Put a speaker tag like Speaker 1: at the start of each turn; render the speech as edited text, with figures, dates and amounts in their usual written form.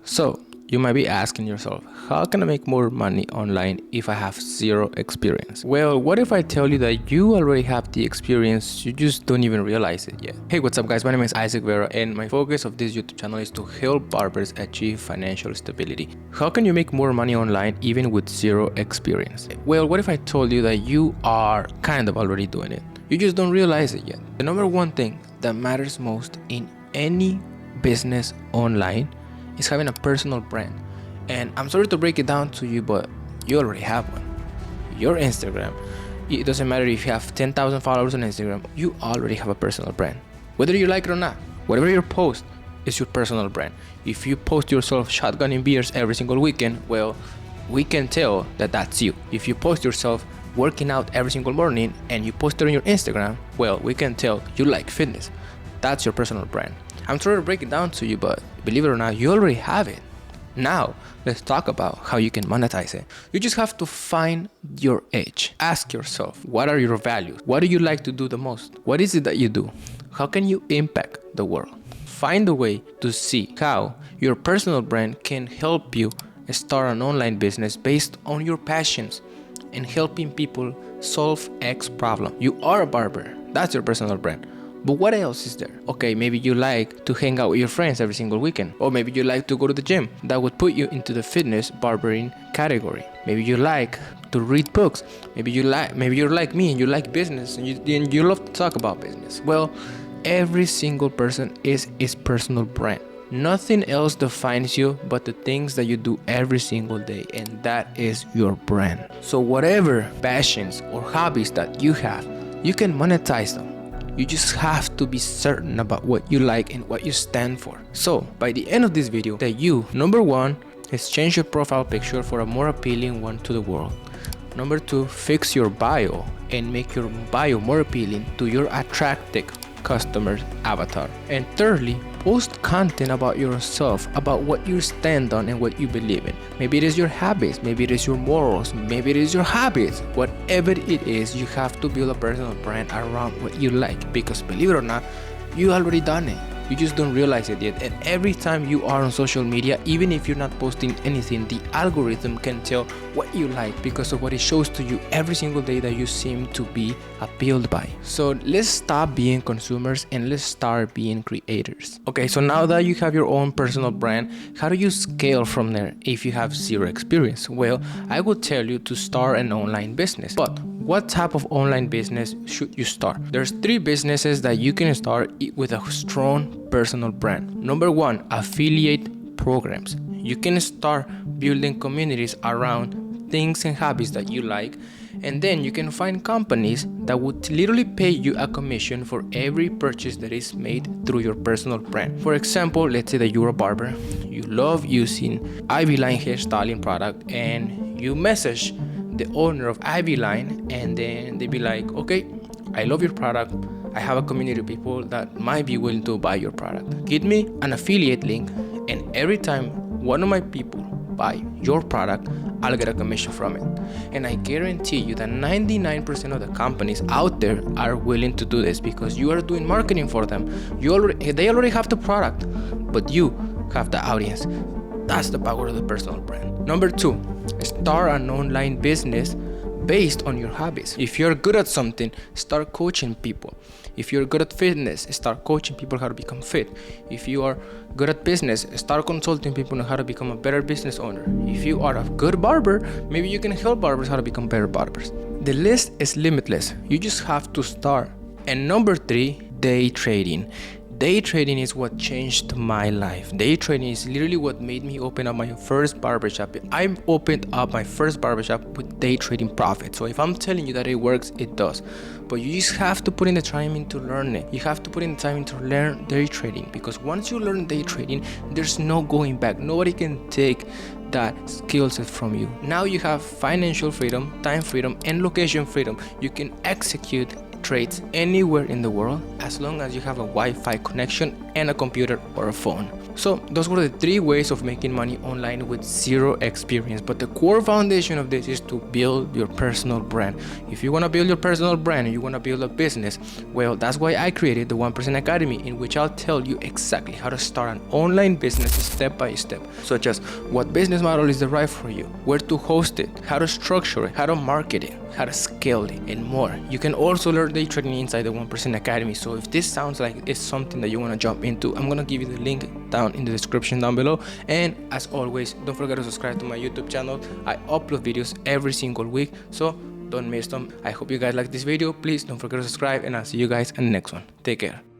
Speaker 1: So, you might be asking yourself, how can I make more money online if I have zero experience? Well, what if I tell you that you already have the experience, you just don't even realize it yet? Hey, what's up guys? My name is Isaac Vera and my focus of this YouTube channel is to help barbers achieve financial stability. How can you make more money online even with zero experience? Well, what if I told you that you are kind of already doing it? You just don't realize it yet. The number one thing that matters most in any business online is having a personal brand. And I'm sorry to break it down to you, but you already have one. Your Instagram, it doesn't matter if you have 10,000 followers on Instagram, you already have a personal brand. Whether you like it or not, whatever you post is your personal brand. If you post yourself shotgunning beers every single weekend, well, we can tell that that's you. If you post yourself working out every single morning and you post it on your Instagram, well, we can tell you like fitness. That's your personal brand. I'm sorry to break it down to you, but believe it or not, you already have it. Now, let's talk about how you can monetize it. You just have to find your edge. Ask yourself, what are your values? What do you like to do the most? What is it that you do? How can you impact the world? Find a way to see how your personal brand can help you start an online business based on your passions and helping people solve X problem. You are a barber. That's your personal brand. But what else is there? Okay, maybe you like to hang out with your friends every single weekend. Or maybe you like to go to the gym. That would put you into the fitness barbering category. Maybe you like to read books. Maybe you're like me and you like business and you love to talk about business. Well, every single person is his personal brand. Nothing else defines you but the things that you do every single day, and that is your brand. So whatever passions or hobbies that you have, you can monetize them. You just have to be certain about what you like and what you stand for. So by the end of this video, that you, number one, is change your profile picture for a more appealing one to the world. Number two, fix your bio and make your bio more appealing to your attractive customer's avatar. And thirdly, post content about yourself, about what you stand on and what you believe in. Maybe it is your habits, maybe it is your morals, maybe it is your habits. Whatever it is, you have to build a personal brand around what you like, because believe it or not, you already done it. You just don't realize it yet. And every time you are on social media, even if you're not posting anything, the algorithm can tell what you like because of what it shows to you every single day that you seem to be appealed by. So let's stop being consumers and let's start being creators. Okay, so now that you have your own personal brand, how do you scale from there if you have zero experience? Well, I would tell you to start an online business. But what type of online business should you start? There's three businesses that you can start with a strong personal brand. Number one, affiliate programs. You can start building communities around things and hobbies that you like, and then you can find companies that would literally pay you a commission for every purchase that is made through your personal brand. For example, let's say that you're a barber, you love using Ivy Line hairstyling product, and you message the owner of Ivy Line, and then they be like, okay, I love your product, I have a community of people that might be willing to buy your product. Give me an affiliate link, and every time one of my people buy your product, I'll get a commission from it. And I guarantee you that 99% of the companies out there are willing to do this because you are doing marketing for them. They already have the product, but you have the audience. That's the power of the personal brand. Number two, start an online business based on your hobbies. If you're good at something, start coaching people. If you're good at fitness, start coaching people how to become fit. If you are good at business, start consulting people on how to become a better business owner. If you are a good barber, maybe you can help barbers how to become better barbers. The list is limitless. You just have to start. And number three, day trading. Day trading is what changed my life. Day trading is literally what made me open up my first barbershop. I opened up my first barbershop with day trading profit. So if I'm telling you that it works, it does. But you just have to put in the time into learning. You have to put in the time into learn day trading, because once you learn day trading, there's no going back. Nobody can take that skill set from you. Now you have financial freedom, time freedom, and location freedom. You can execute trades anywhere in the world as long as you have a Wi-Fi connection and a computer or a phone. So those were the 3 ways of making money online with zero experience. But the core foundation of this is to build your personal brand. If you want to build your personal brand and you want to build a business, well, that's why I created the 1% Academy, in which I'll tell you exactly how to start an online business step by step, such as what business model is the right for you, where to host it, how to structure it, how to market it, how to scale it, and more. You can also learn day trading inside the 1% Academy. So if this sounds like it's something that you want to jump into, I'm gonna give you the link down in the description down below. And as always, don't forget to subscribe to my YouTube channel. I upload videos every single week, so don't miss them. I hope you guys like this video. Please don't forget to subscribe, and I'll see you guys in the next one. Take care.